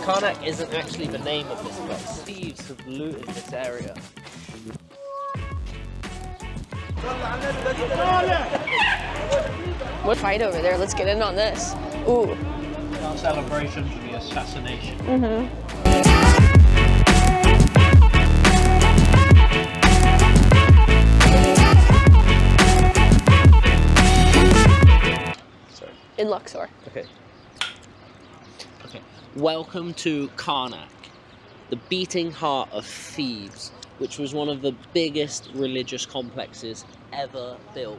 Karnak isn't actually the name of this place. Thieves have looted this area. What fight over there? Let's get in on this. Ooh. Celebration for the assassination. Sorry. In Luxor. Okay. Welcome to Karnak, the beating heart of Thebes, which was one of the biggest religious complexes ever built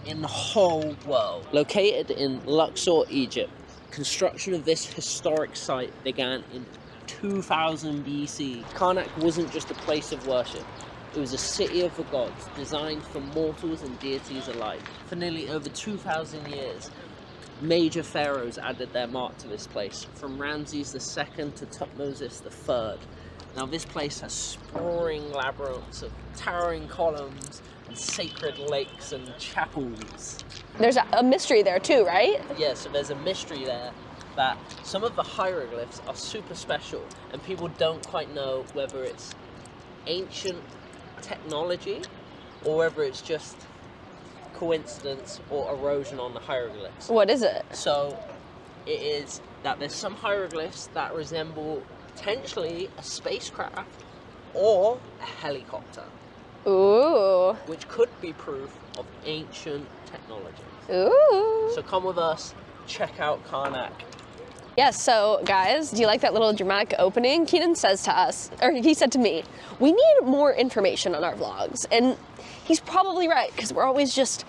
in the whole world. Located in Luxor, Egypt, construction of this historic site began in 2000 BC. Karnak wasn't just a place of worship. It was a city of the gods, designed for mortals and deities alike. For nearly over 2,000 years, major pharaohs added their mark to this place, from Ramses II to Tutmosis III. Now this place has sprawling labyrinths of towering columns and sacred lakes and chapels. There's a mystery there too, right? Yeah, so there's a mystery there that some of the hieroglyphs are super special and people don't quite know whether it's ancient technology or whether it's just coincidence or erosion on the hieroglyphs. What is it? So it is that there's some hieroglyphs that resemble potentially a spacecraft or a helicopter. Ooh. Which could be proof of ancient technology. Ooh. So come with us, check out Karnak. Yes, so guys, do you like that little dramatic opening? Keenan says to us, or he said to me, we need more information on our vlogs. And he's probably right, because we're always just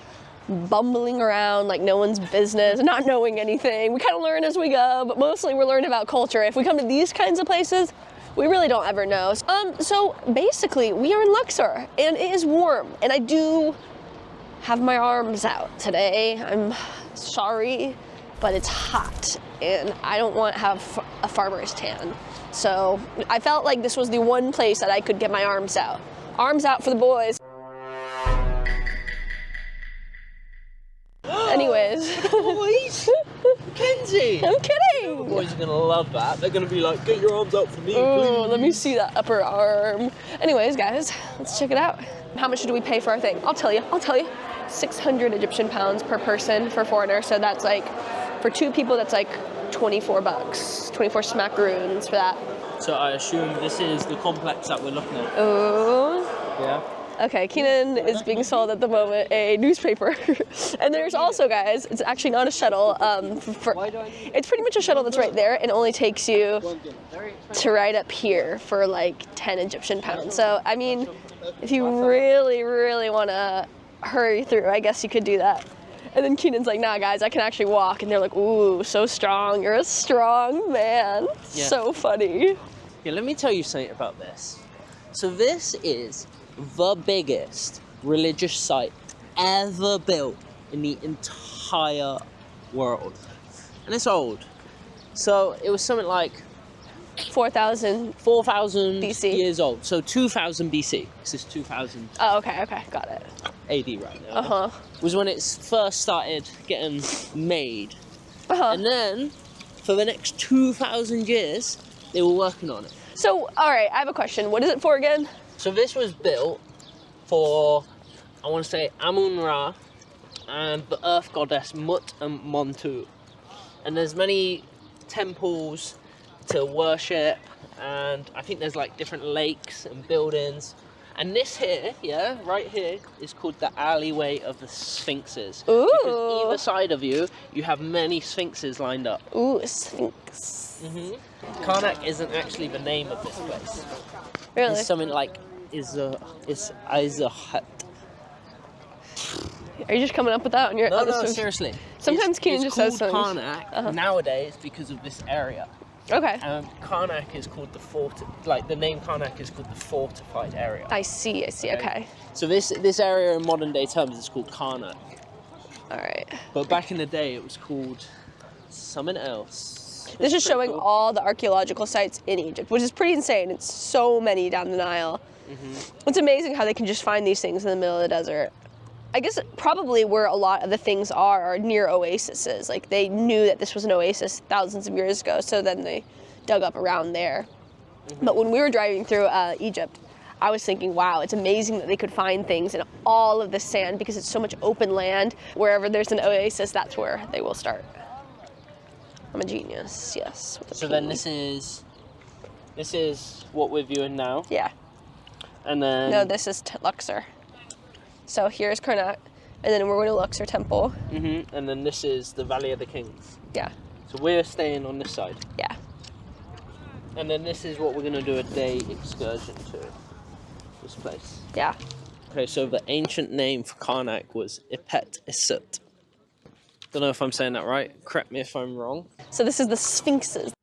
bumbling around like no one's business, not knowing anything. We kind of learn as we go, but mostly we're learning about culture. If we come to these kinds of places, we really don't ever know. So basically, we are in Luxor, and it is warm, and I do have my arms out today. I'm sorry, but it's hot, and I don't want to have a farmer's tan. So I felt like this was the one place that I could get my arms out. Arms out for the boys. Anyways. Boys! Kenzie! I'm kidding! The boys are gonna love that. They're gonna be like, get your arms out for me, Oh, please. let me see that upper arm. Anyways, guys, let's check it out. How much do we pay for our thing? I'll tell you. 600 Egyptian pounds per person for foreigner. So that's like, for two people, that's like 24 bucks. 24 smackaroons for that. So I assume this is the complex that we're looking at. Oh. Yeah. Okay, Keenan is being sold at the moment a newspaper. And there's also, guys, it's actually not a shuttle. It's pretty much a shuttle that's right there. It only takes you to right up here for like 10 Egyptian pounds. So, I mean, if you really, really want to hurry through, I guess you could do that. And then Keenan's like, nah, guys, I can actually walk. And they're like, ooh, so strong. You're a strong man. Yeah. So funny. Yeah, let me tell you something about this. So this is the biggest religious site ever built in the entire world. And it's old. So it was something like 4,000 BC. years old. So 2000 BC. This is 2000 Oh, okay, got it. AD right now. Uh-huh. Was when it first started getting made. Uh-huh. And then for the next 2,000 years, they were working on it. So, all right, I have a question. What is it for again? So this was built for, I want to say, Amun-Ra and the earth goddess Mut and Montu. And there's many temples to worship, and I think there's like different lakes and buildings. And this here, yeah, right here, is called the alleyway of the Sphinxes. Ooh. Because either side of you, you have many Sphinxes lined up. Ooh, Sphinx. Karnak isn't actually the name of this place. Really? It's something like Hut. Are you just coming up with that on your... No, seriously. Sometimes Keenan just says something. something. It's called Karnak nowadays because of this area. Okay. And Karnak is called the name Karnak is called the fortified area. I see, okay. So this area in modern day terms is called Karnak. All right. But back in the day it was called something else. This is showing all the archaeological sites in Egypt, which is pretty insane. It's so many down the Nile. It's amazing how they can just find these things in the middle of the desert. I guess probably where a lot of the things are near oases. Like they knew that this was an oasis thousands of years ago, so then they dug up around there. But when we were driving through Egypt, I was thinking, wow, it's amazing that they could find things in all of this sand because it's so much open land. Wherever there's an oasis, that's where they will start. I'm a genius, yes. So then this is what we're viewing now. Yeah. And then... No, this is Luxor. So here's Karnak, and then we're going to Luxor Temple. And then this is the Valley of the Kings. Yeah. So we're staying on this side. Yeah. And then this is what we're going to do a day excursion to. This place. Yeah. Okay, so the ancient name for Karnak was Ipet Isut. Don't know if I'm saying that right. Correct me if I'm wrong. So this is the Sphinxes.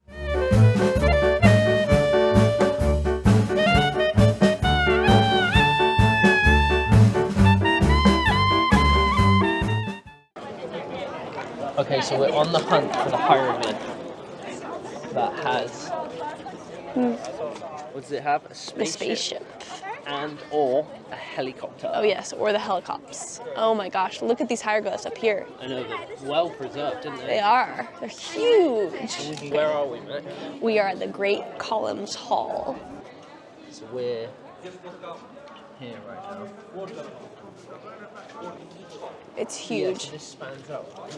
Okay, so we're on the hunt for the pyramid that has... What does it have? A The spaceship. And or a helicopter. Oh yes, or the helicopters. Oh my gosh, look at these hieroglyphs up here. I know, they're well preserved, isn't they? They are. They're huge. Where are we, Mac? We are at the Great Columns Hall. So we're here right now. It's Yeah, huge. so this spans out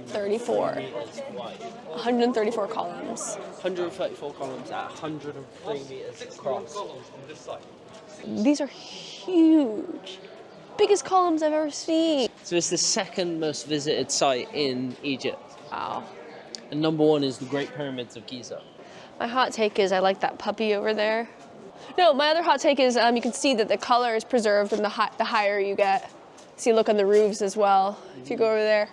34. meters wide. 134 columns. 134 columns at 103 meters across. These are huge. Biggest columns I've ever seen. So it's the second most visited site in Egypt. Wow. And number one is the Great Pyramids of Giza. My hot take is I like that puppy over there. No, my other hot take is you can see that the color is preserved and the higher you get. See, look on the roofs as well. If you go over there.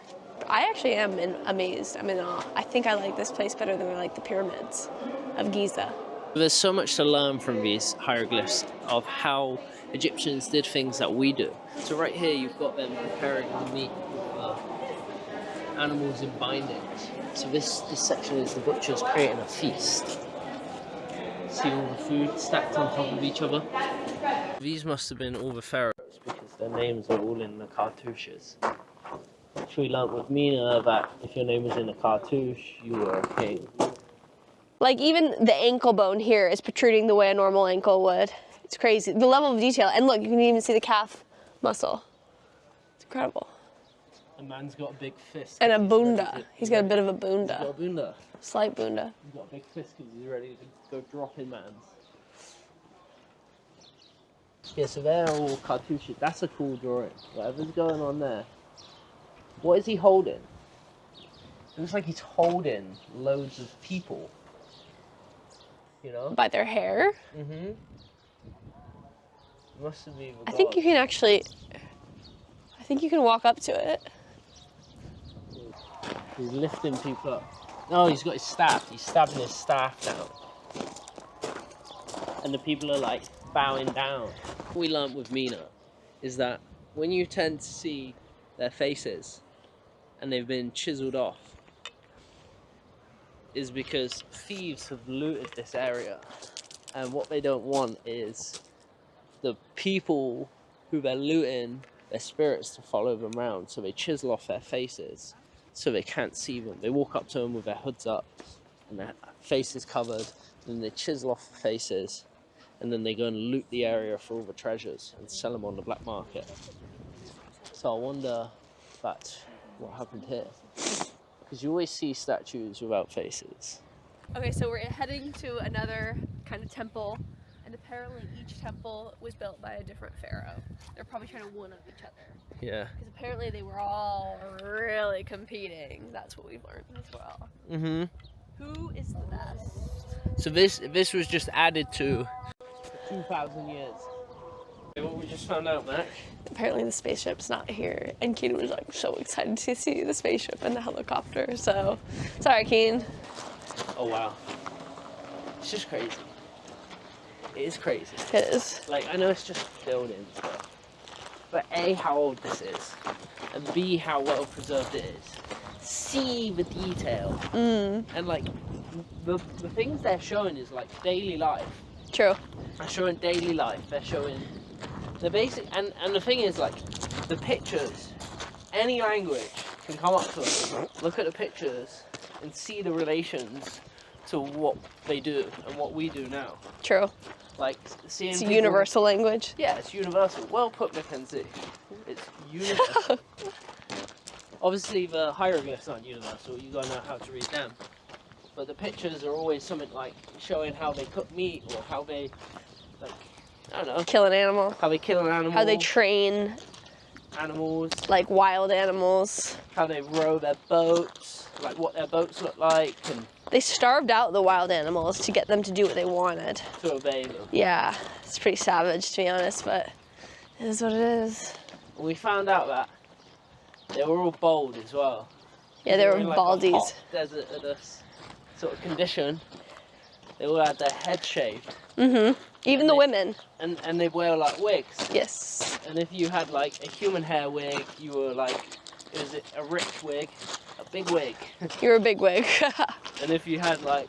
I actually am amazed. I'm in awe. I think I like this place better than I like the pyramids of Giza. There's so much to learn from these hieroglyphs of how Egyptians did things that we do. So right here you've got them preparing the meat with animals in bindings. So this section is the butchers creating a feast. See all the food stacked on top of each other? These must have been all the pharaohs because their names are all in the cartouches. Which we learnt with Mina that if your name was in a cartouche, you were a king. Like even the ankle bone here is protruding the way a normal ankle would. It's crazy. The level of detail. And look, you can even see the calf muscle. It's incredible. A man's got a big fist. And a bunda. He's got a bit of a bunda. He's got a bunda. Slight bunda. He's got a big fist because he's ready to go dropping man's. Yeah, so they're all cartouches. That's a cool drawing. Whatever's going on there. What is he holding? It looks like he's holding loads of people. You know? By their hair. Mm-hmm. Must have been. I think you can actually. I think you can walk up to it. He's lifting people up. No, he's got his staff. He's stabbing his staff down. And the people are like bowing down. What we learnt with Mina is that when you tend to see their faces and they've been chiseled off, is because thieves have looted this area. And what they don't want is the people who they're looting, their spirits to follow them around. So they chisel off their faces so they can't see them. They walk up to them with their hoods up and their faces covered. Then they chisel off the faces and then they go and loot the area for all the treasures and sell them on the black market. So I wonder if that's what happened here. Because you always see statues without faces. Okay, so we're heading to another kind of temple, and apparently each temple was built by a different pharaoh. They're probably trying to one-up each other. Yeah. Because apparently they were all really competing. That's what we've learned as well. Mm-hmm. Who is the best? So this was just added to 2,000 years. What we just found out, Mac? Apparently the spaceship's not here, and Keen was like so excited to see the spaceship and the helicopter. So, sorry, Keen. Oh wow, it's just crazy. It is crazy. It is. Like I know it's just buildings, but A, how old this is, and B, how well preserved it is. C, the detail, and like the things they're showing is like daily life. True. They're showing daily life. They're showing the basic, and the thing is like the pictures. Any language can come up to us, look at the pictures, and see the relations to what they do and what we do now. True. Like seeing It's a people, universal language. Yeah, it's universal. Well put, Mackenzie. It's universal. Obviously, the hieroglyphs aren't universal. You gotta know how to read them. But the pictures are always something like showing how they cook meat or how they, like, I don't know, Kill an animal. how they kill an animal. How they train animals. like wild animals. How they row their boats. Like what their boats look like. And they starved out the wild animals to get them to do what they wanted. To obey them. Yeah, it's pretty savage to be honest, but it is what it is. We found out that they were all bald as well. Yeah, they were in, like, baldies. a hot desertous sort of condition. They all had their head shaved. Mm-hmm. Even the women. And they wear like wigs. Yes. And if you had like a human hair wig, you were like, is it a rich wig? A big wig. You're a big wig. And if you had like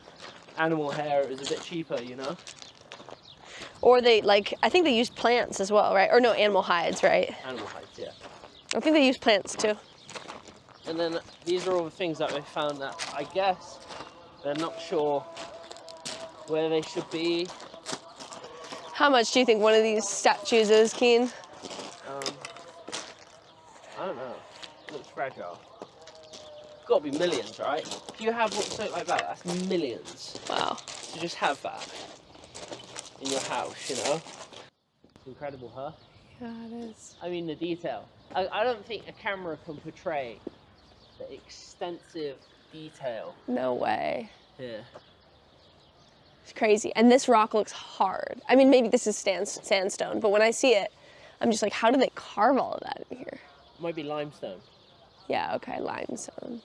animal hair, it was a bit cheaper, you know? Or they, like, I think they used plants as well, right? Or no, animal hides, right? Animal hides, yeah. I think they use plants too. And then these are all the things that they found that I guess they're not sure where they should be. How much do you think one of these statues is, Keen? I don't know. It looks fragile. Got to be millions, right? If you have something like that, that's millions. Wow. To just have that in your house, you know? It's incredible, huh? Yeah, it is. I mean, the detail. I don't think a camera can portray the extensive detail. No way. Yeah. It's crazy. And this rock looks hard. I mean, maybe this is sandstone, but when I see it, I'm just like, how did they carve all of that in here? Might be limestone. Yeah, okay, limestone.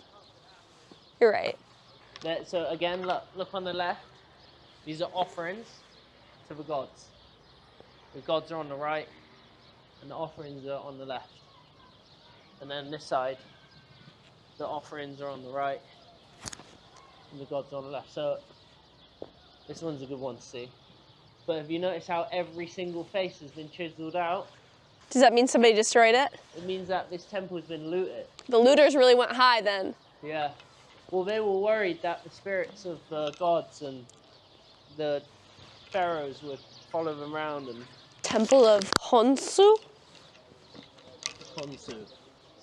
You're right. So again, look on the left. These are offerings to the gods. The gods are on the right, and the offerings are on the left. And then this side, the offerings are on the right, and the gods are on the left. So this one's a good one to see. But have you noticed how every single face has been chiseled out? Does that mean somebody destroyed it? It means that this temple has been looted. The looters really went high then. Yeah. Well, they were worried that the spirits of the gods and the pharaohs would follow them around and... Temple of Khonsu? Khonsu.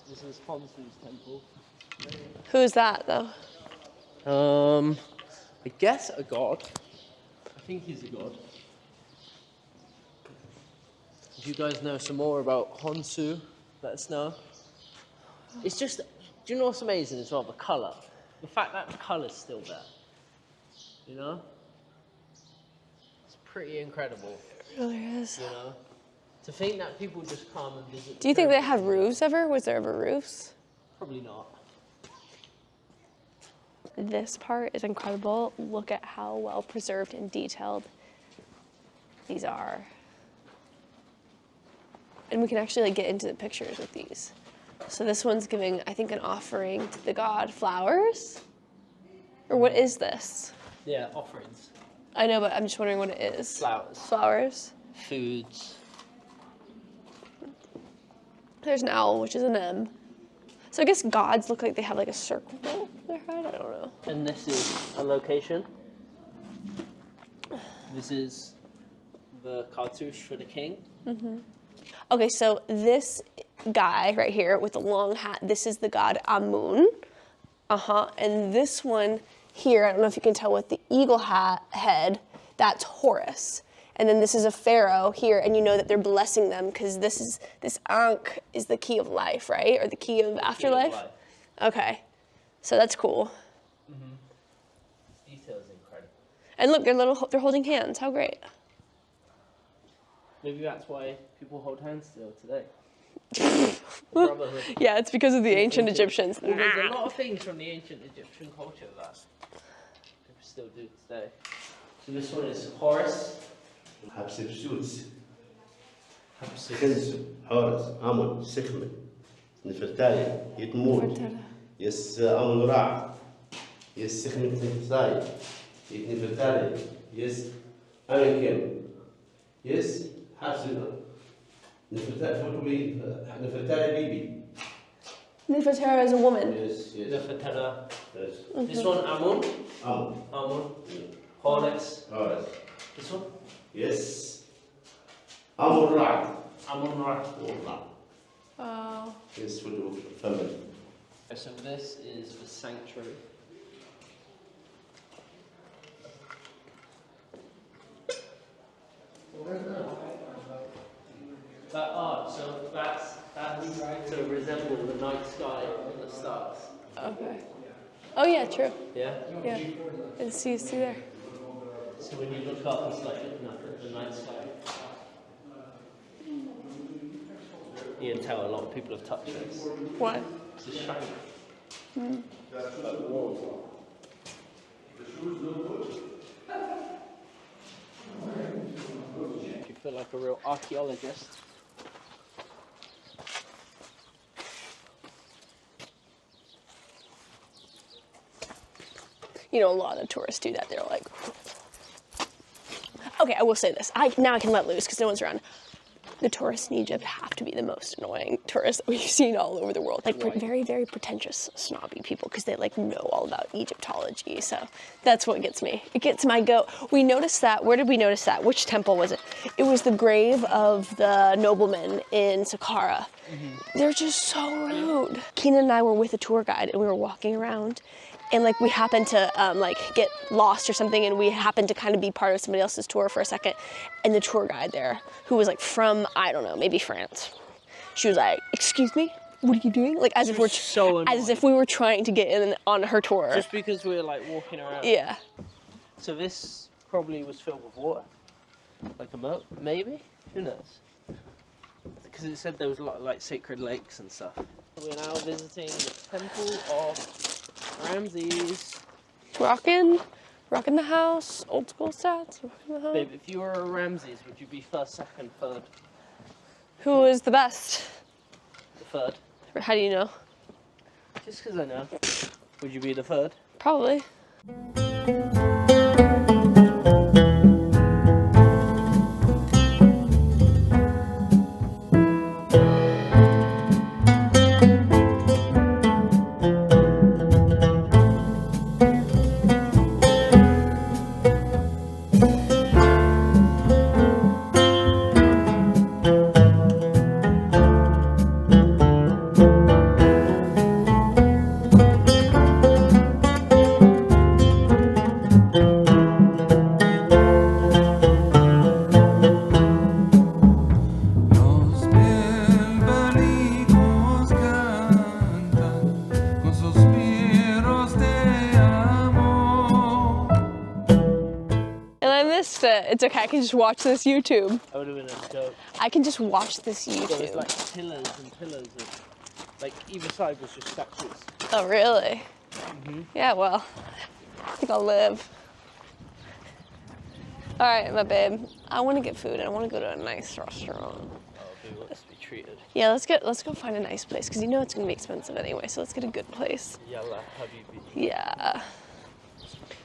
This is Khonsu's temple. Who's that, though? I guess a god. I think he's a god. If you guys know some more about Khonsu, let us know. It's just, do you know what's amazing as well? The colour. The fact that the colour's still there. You know? It's pretty incredible. It really is. You know? To think that people just come and visit. Do you think they had roofs ever? Was there ever roofs? Probably not. This part is incredible. Look at how well preserved and detailed these are. And we can actually like get into the pictures with these. So this one's giving, I think, an offering to the god flowers. Or what is this? Yeah, offerings. I know, but I'm just wondering what it is. Flowers. Flowers. Foods. There's an owl, which is an M. So I guess gods look like they have like a circle on their head. I don't know. And this is a location. This is the cartouche for the king. Mm-hmm. Okay, so this guy right here with the long hat, this is the god Amun. And this one here, I don't know if you can tell with the eagle head, that's Horus. And then this is a pharaoh here, and you know that they're blessing them because this Ankh is the key of life, right? Or the key of afterlife? Okay, so that's cool. Mm-hmm. This detail is incredible. And look, they're holding hands. How great. Maybe that's why people hold hands still today. The brotherhood. Yeah, it's because of the ancient Egyptians. Well, there's a lot of things from the ancient Egyptian culture that people still do today. So this one is Horus. Hatshepsut, Khonsu, Horus, Amun, Sekhmet, Nefertari, Yetmut, yes Amun Ra, yes Sekhmet Nefertari, Nefertari, yes Amenkem, yes Hatshepsut, Nefertari baby. Nefertari is a woman. Yes, yes. Nefertara. Yes. This one Amun. Amun. Amun. Horus. Horus. This one? Yes. Amun Ra. Amun Ra. Oh. Yes, for the family. So this is the sanctuary. So that's to resemble the night sky and the stars. Okay. Oh yeah, true. Yeah? Yeah. And see there. So when you look up, it's like looking up at the night sky. You can tell a lot of people have touched this. What? It's a shiny. You feel like a real archaeologist. You know, a lot of tourists do that. They're like, okay, I will say this. Now I can let loose because no one's around. The tourists in Egypt have to be the most annoying tourists that we've seen all over the world. Like very, very pretentious, snobby people because they like know all about Egyptology. So that's what gets me. It gets my goat. We noticed that. Where did we notice that? Which temple was it? It was the grave of the nobleman in Saqqara. They're just so rude. Keenan and I were with a tour guide and we were walking around. And like we happened to like get lost or something, and we happened to kind of be part of somebody else's tour for a second. And the tour guide there, who was like from, I don't know, maybe France, she was like, "Excuse me, what are you doing?" Like as if we're as if we were trying to get in on her tour. Just because we were like walking around. Yeah. So this probably was filled with water, like a moat, maybe. Who knows? Because it said there was a lot of like sacred lakes and stuff. We're now visiting the Temple of Ramses. Rockin' the house, old school stats, rockin' the house. Babe, if you were a Ramses, would you be first, second, third? Who is the best? The third. How do you know? Just because I know. Would you be the third? Probably. It's okay, I can just watch this YouTube. I would have been a dope. I can just watch this YouTube. There was like pillars and pillars of, like either side was just statues. Oh really? Yeah, well, I think I'll live. All right, my babe. I want to get food and I want to go to a nice restaurant. Oh, babe wants to be treated. Yeah, let's go find a nice place because you know it's gonna be expensive anyway. So let's get a good place. Yalla, habibi. Yeah.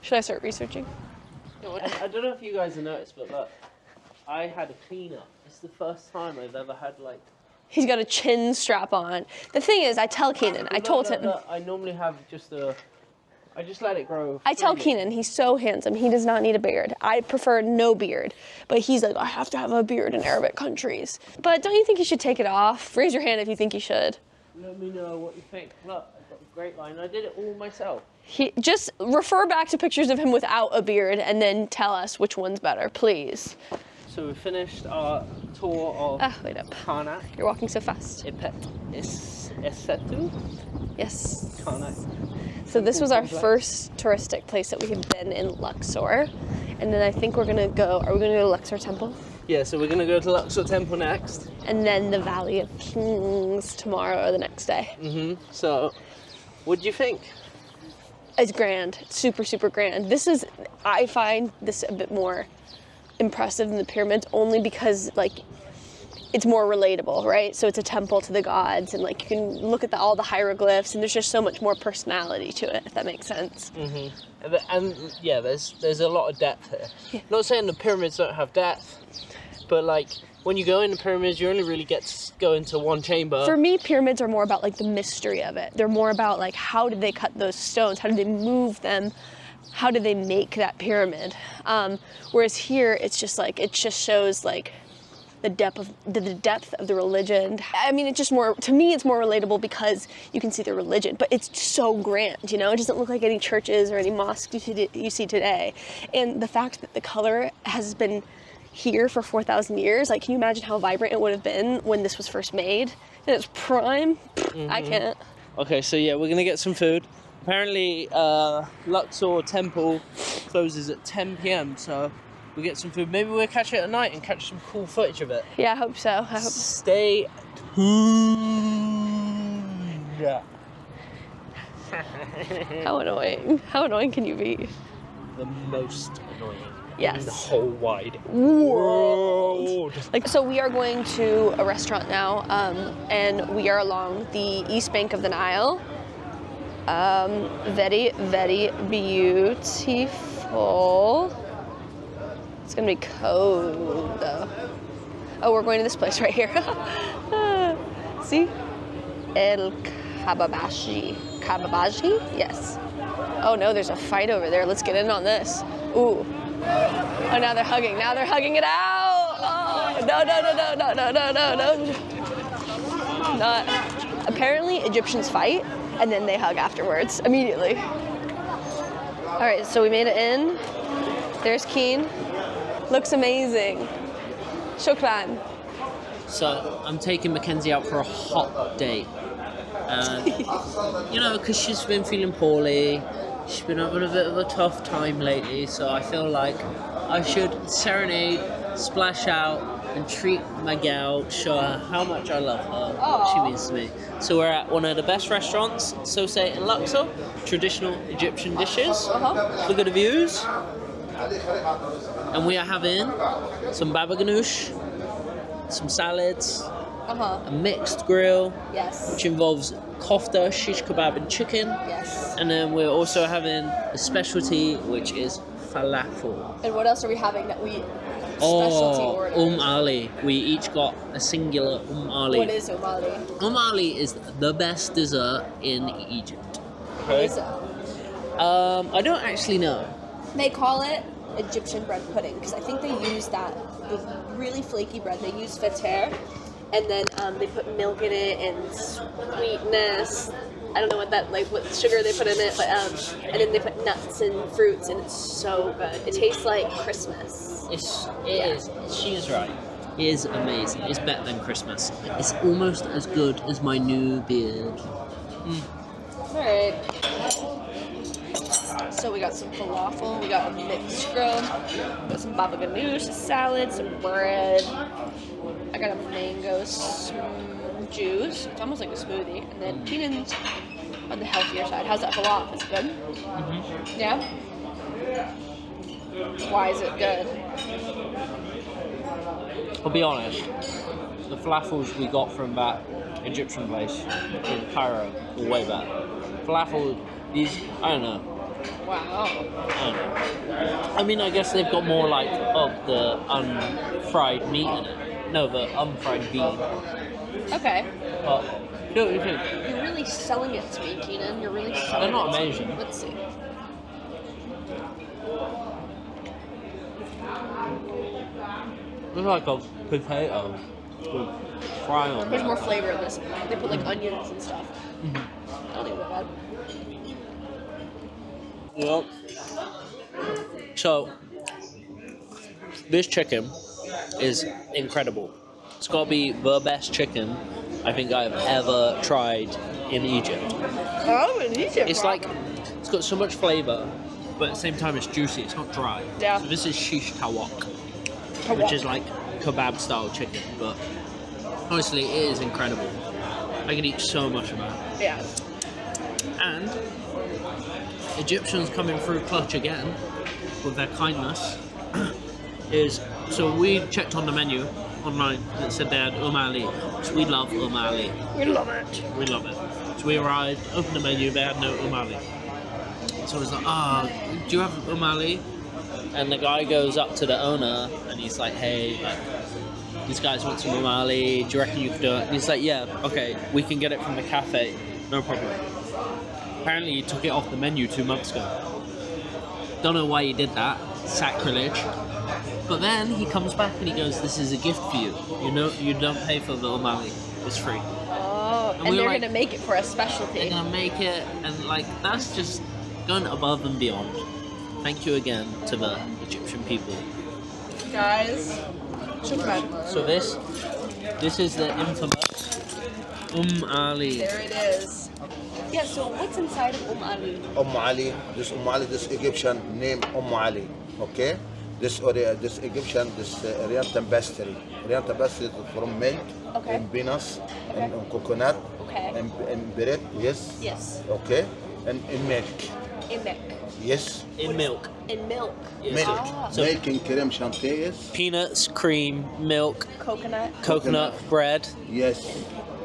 Should I start researching? I don't know if you guys have noticed, but look, I had a cleaner. It's the first time I've ever had like. He's got a chin strap on. The thing is, I tell Keenan, I told him. I normally have just I just let it grow. I tell Keenan, he's so handsome, he does not need a beard. I prefer no beard. But he's like, I have to have a beard in Arabic countries. But don't you think you should take it off? Raise your hand if you think you should. Let me know what you think. Look, I've got a great line. I did it all myself. Just refer back to pictures of him without a beard and then tell us which one's better, please. So we finished our tour of Karnak. You're walking so fast. Esetu? Yes. Karnak. So this was our first touristic place that we have been in Luxor. And then I think we're gonna go, are we gonna go to Luxor Temple? Yeah, so we're gonna go to Luxor Temple next. And then the Valley of Kings tomorrow or the next day. So, what do you think? It's grand, super, super grand. I find this a bit more impressive than the pyramids only because like it's more relatable, right? So it's a temple to the gods and like you can look at all the hieroglyphs and there's just so much more personality to it, if that makes sense. And yeah, there's a lot of depth here. Yeah. Not saying the pyramids don't have depth, but like when you go in the pyramids, you only really get to go into one chamber. For me, pyramids are more about like the mystery of it. They're more about like how did they cut those stones? How did they move them? how did they make that pyramid? Whereas here, it's just like, it just shows like the depth of the religion. I mean, it's just more, to me, it's more relatable because you can see the religion, but it's so grand, you know? It doesn't look like any churches or any mosques you see today. And the fact that the color has been here for 4,000 years, like, can you imagine how vibrant it would have been when this was first made? In its prime? I can't. Okay, so yeah, we're gonna get some food. Apparently, Luxor Temple closes at 10 p.m, so we'll get some food. Maybe we'll catch it at night and catch some cool footage of it. Yeah, I hope so. Stay tuned. How annoying. How annoying can you be? The most annoying Yes. in the whole wide World. Like, so we are going to a restaurant now, and we are along the east bank of the Nile. Very, very beautiful. It's gonna be cold though. Oh, we're going to this place right here. See? El Kababashi. Kababashi? Yes. Oh no, there's a fight over there. Let's get in on this. Ooh. Oh, now they're hugging. Now they're hugging it out. Oh, no. Not. Apparently, Egyptians fight and then they hug afterwards, immediately. All right, so we made it in. There's Keen. Looks amazing. Shukran. So I'm taking Mackenzie out for a hot date. And, you know, because she's been feeling poorly. She's been having a bit of a tough time lately, so I feel like I should serenade, splash out, and treat my gal, show her how much I love her, what she means to me. So we're at one of the best restaurants, Sosé in Luxor, traditional Egyptian dishes. Look at the views. And we are having some baba ganoush, some salads, a mixed grill, Yes. which involves kofta, shish kebab, and chicken. Yes. And then we're also having a specialty, which is falafel. And what else are we having that we specialty order? Ali. We each got a singular Ali. What is Ali? Ali is the best dessert in Egypt. What is it? I don't actually know. They call it Egyptian bread pudding because I think they use the really flaky bread. They use fater, and then they put milk in it and sweetness. I don't know what sugar they put in it, but and then they put nuts and fruits, and it's so good. It tastes like Christmas. It is. She is right. It is amazing. It's better than Christmas. It's almost as good as my new beard. All right. So we got some falafel, we got a mixed grill, we got some baba ganoush, a salad, some bread. I got a mango juice. It's almost like a smoothie. And then Keenan's on the healthier side. How's that falafel? Is it good? Mm-hmm. Yeah? Why is it good? I'll be honest. The falafels we got from that Egyptian place in Cairo were way better. Falafel, I don't know. Wow. I mean, I guess they've got more like of the unfried meat in it. No, the unfried bean. Okay. But, what do you think? You're really selling it to me, Keenan. You're really selling They're not it to me. amazing. Let's see. It's like a potato with fry on There's it. more flavor in this. They put like onions and stuff. I don't think they're bad. Yep. So, this chicken is incredible. It's got to be the best chicken I think I've ever tried in Egypt. Oh, in Egypt. It's like, it's got so much flavor, but at the same time it's juicy, it's not dry. Yeah. So this is shish kawak, which is like kebab style chicken, but honestly it is incredible. I can eat so much of that. Yeah. And Egyptians coming through clutch again with their kindness is, so we checked on the menu online and it said they had Ali. So we love Ali. We love it. We love it. So we arrived, opened the menu, they had no Ali. So I was like, do you have Ali? And the guy goes up to the owner and he's like, hey, these guys want some Ali, do you reckon you could do it? And he's like, yeah, okay, we can get it from the cafe, no problem. Apparently he took it off the menu 2 months ago. Don't know why he did that. Sacrilege. But then he comes back and he goes, "This is a gift for you. You know, you don't pay for the umali. It's free." Oh, and we were they're like- gonna make it for a They're specialty. gonna make it, and like that's just going above and beyond. Thank you again to the Egyptian people. Guys, So this is the infamous Ali. there it is. Yeah, so what's inside of Ali? Ali, this Egyptian name Ali, okay? This Egyptian, Oriental pastry. Oriental pastry is from milk, Okay. and peanuts, Okay. and coconut, Okay. and bread, yes? Yes. Okay? And in milk, In milk. yes? In milk. In milk. Yes. Milk. Ah. So- Milk and creme chantilly, yes? Peanuts, cream, milk, Coconut. coconut, bread. Yes.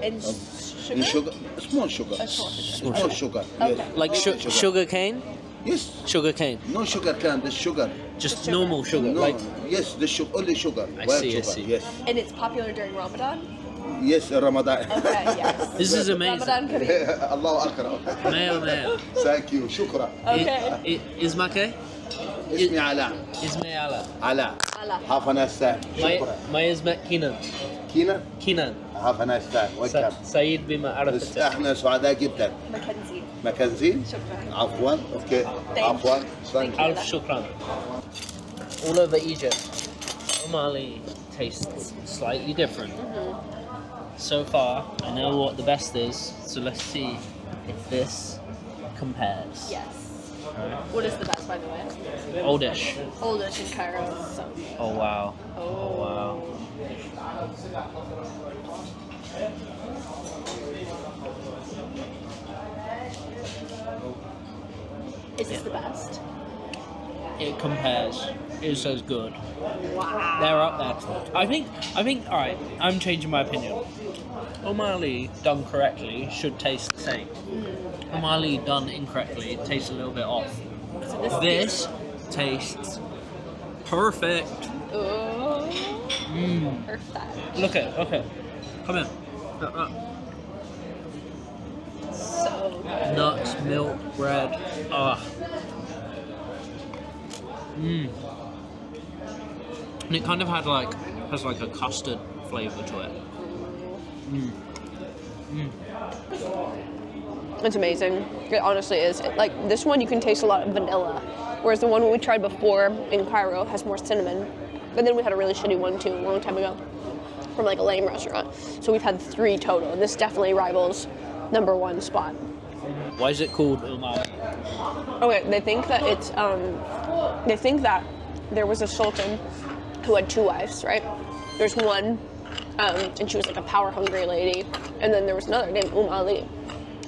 And sugar? And sugar, small sugar. Small sugar, Okay. yes. Like sugar cane? Yes. Sugar cane. No sugar can, the sugar. Just sugar. normal sugar. No, Like yes, the only sugar. I White see, I sugar, see. yes. And it's popular during Ramadan? Yes, Ramadan. Okay, yes. this is amazing. Ramadan Kareem. الله أكرم. Mayo. Thank you, شكرا. Okay. Ismake? اسمي علاء. Isme ala. علاء. Allah. Have a nice time. My شكرا. isme Kinan. كينا. Kinan. Have a nice time. Welcome. Saeed bima بس arafat. احنا سعداء جدا. Mackenzie. مكنزين. شكرا. عفوا. اوكي. Thank عفوا. you. Thank you. Alf shukran. All over Egypt, umali tastes slightly different. So far, I know what the best is, so let's see if this compares. Yes. What is the best, by the way? Oldish. Oldish in Cairo. So. Oh wow. Oh. Wow. Is this the best? It compares. It's as good. Wow. They're up there. I think. All right. I'm changing my opinion. Umali done correctly should taste the same. Umali done incorrectly tastes a little bit off. So This tastes perfect. Oh. Mm. Perfect. Look at. Come in. So good. Nuts, milk, bread. Ah. Mmm. And it kind of has like a custard flavour to it. It's amazing. It honestly is. Like this one, you can taste a lot of vanilla, whereas the one we tried before in Cairo has more cinnamon. And then we had a really shitty one too a long time ago from like a lame restaurant. So we've had 3 total, and this definitely rivals #1 spot. Why is it called umali? Okay, they think that it's they think that there was a sultan who had 2 wives, right? There's one, and she was like a power-hungry lady, and then there was another named Ali,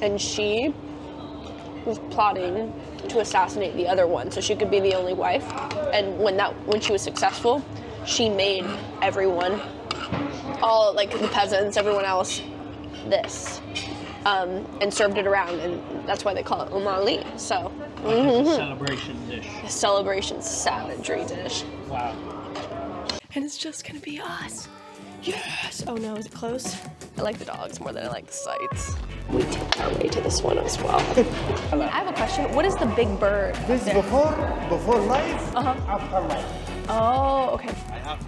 and she was plotting to assassinate the other one so she could be the only wife. And when she was successful, she made everyone, all like the peasants, everyone else, this. And served it around, and that's why they call it umali. So, It's a celebration dish. a celebration savagery dish. Wow. And it's just gonna be us. Yes. Oh no, is it close? I like the dogs more than I like the sights. We take our way to this one as well. I have a question. What is the big bird? This there? before life, Uh-huh. after life. Oh, okay. I have